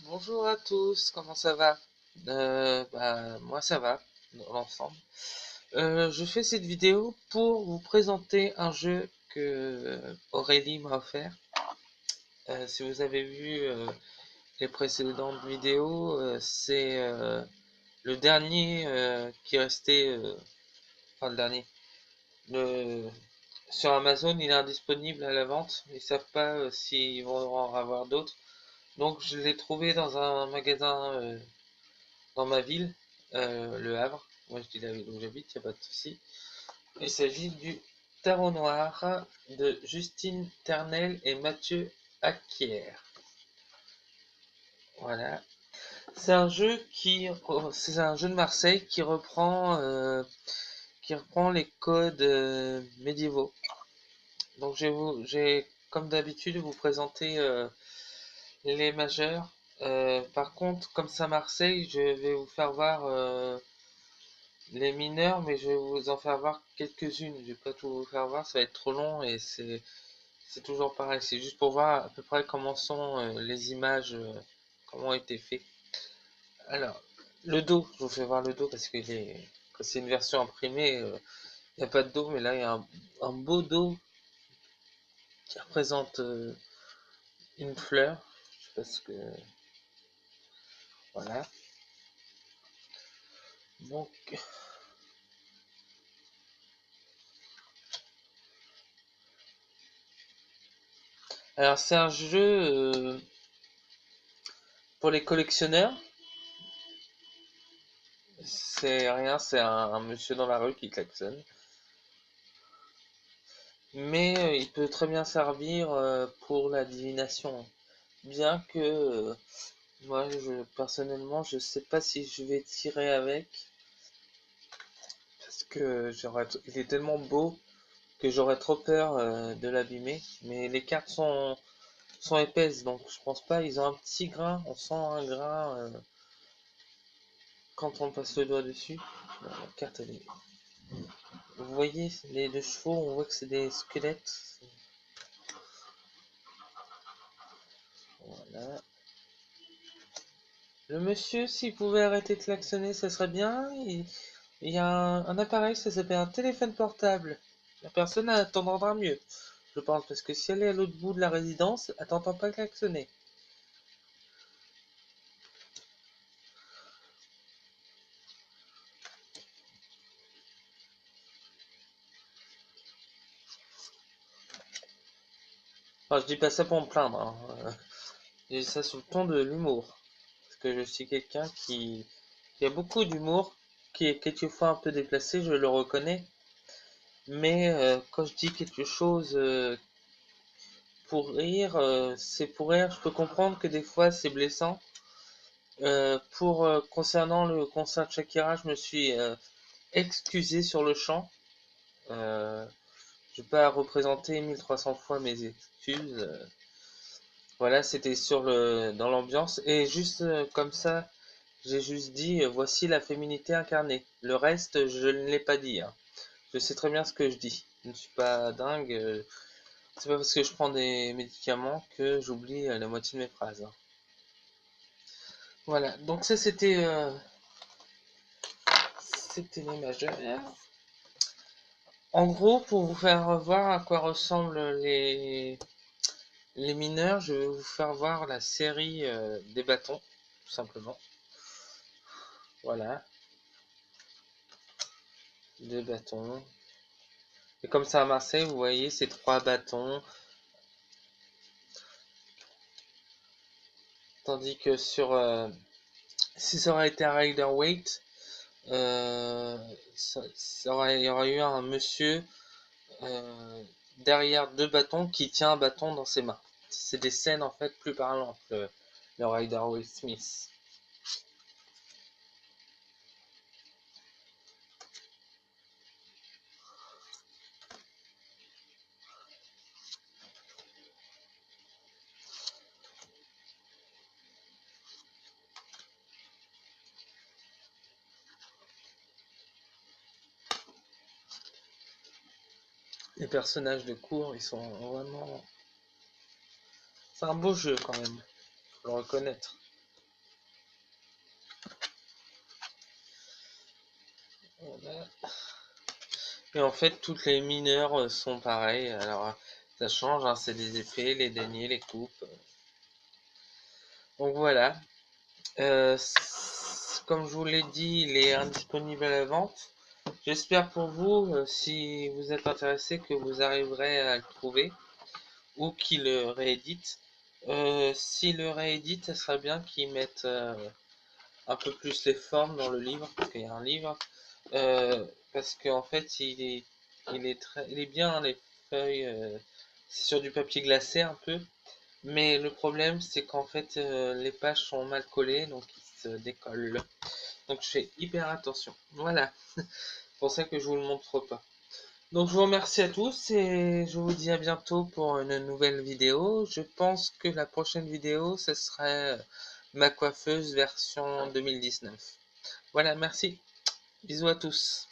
Bonjour à tous, comment ça va? Moi ça va, dans l'ensemble. Je fais cette vidéo pour vous présenter un jeu que Aurélie m'a offert. Si vous avez vu les précédentes vidéos, c'est le dernier qui restait, enfin le dernier. Le, sur Amazon, il est indisponible à la vente. Ils savent pas s'ils vont en avoir d'autres. Donc je l'ai trouvé dans un magasin dans ma ville, Le Havre. Moi je dis la ville où j'habite, il n'y a pas de souci. Il s'agit du Tarot Noir de Justine Ternel et Mathieu Acquier. Voilà. C'est un jeu de Marseille qui reprend les codes médiévaux. Donc j'ai comme d'habitude vous présenter les majeurs. Par contre, comme c'est à Marseille, je vais vous faire voir les mineurs, mais je vais vous en faire voir quelques-unes. Je vais pas tout vous faire voir, ça va être trop long et c'est toujours pareil. C'est juste pour voir à peu près comment sont les images, comment ont été faits. Alors, le dos, je vous fais voir le dos parce que c'est une version imprimée, il n'y a pas de dos, mais là il y a un beau dos qui représente une fleur. Je sais pas ce que. Voilà. Donc, alors c'est un jeu pour les collectionneurs. C'est rien, c'est un monsieur dans la rue qui klaxonne. Mais il peut très bien servir pour la divination. Bien que moi, personnellement, je sais pas si je vais tirer avec. Parce que il est tellement beau que j'aurais trop peur de l'abîmer. Mais les cartes sont épaisses, donc je pense pas. Ils ont un petit grain, on sent un grain quand on passe le doigt dessus. La carte, vous voyez, les deux chevaux, on voit que c'est des squelettes. Voilà. Le monsieur, s'il pouvait arrêter de klaxonner, ça serait bien. Il y a un appareil, ça s'appelle un téléphone portable. La personne attendra mieux, je pense, parce que si elle est à l'autre bout de la résidence, elle t'entend pas klaxonner. Enfin, je dis pas ça pour me plaindre, hein. Je dis ça sous le ton de l'humour. Parce que je suis quelqu'un qui a beaucoup d'humour, qui est quelquefois un peu déplacé, je le reconnais. Mais quand je dis quelque chose pour rire, c'est pour rire. Je peux comprendre que des fois c'est blessant. Concernant le concert de Shakira, je me suis excusé sur le champ. Euh, je vais pas représenter 1300 fois mes excuses. Voilà, c'était dans l'ambiance. Et juste comme ça, j'ai juste dit voici la féminité incarnée. Le reste, je ne l'ai pas dit, hein. Je sais très bien ce que je dis. Je ne suis pas dingue. C'est pas parce que je prends des médicaments que j'oublie la moitié de mes phrases, hein. Voilà, donc ça c'était les majeurs. En gros, pour vous faire voir à quoi ressemblent les mineurs, je vais vous faire voir la série des bâtons, tout simplement. Voilà, des bâtons. Et comme ça à Marseille, vous voyez ces trois bâtons. Tandis que si ça aurait été un Rider-Waite, il y aurait eu un monsieur derrière deux bâtons qui tient un bâton dans ses mains. C'est des scènes en fait plus parlantes, le Rider-Waite Smith. Les personnages de cours, ils sont vraiment. C'est un beau jeu quand même, faut le reconnaître. Voilà. Et en fait, toutes les mineurs sont pareilles. Alors, ça change, hein, c'est des épées, les deniers, les coupes. Donc voilà. Comme je vous l'ai dit, il est indisponible à la vente. J'espère pour vous, si vous êtes intéressé, que vous arriverez à le trouver ou qu'il le réédite. S'il le réédite, ça serait bien qu'il mette un peu plus les formes dans le livre, parce qu'il y a un livre. Parce qu'en fait, il est bien, les feuilles, c'est sur du papier glacé un peu. Mais le problème, c'est qu'en fait, les pages sont mal collées, donc ils se décollent. Donc je fais hyper attention. Voilà, c'est pour ça que je vous le montre pas. Donc je vous remercie à tous et je vous dis à bientôt pour une nouvelle vidéo. Je pense que la prochaine vidéo, ce serait ma coiffeuse version 2019. Voilà, merci. Bisous à tous.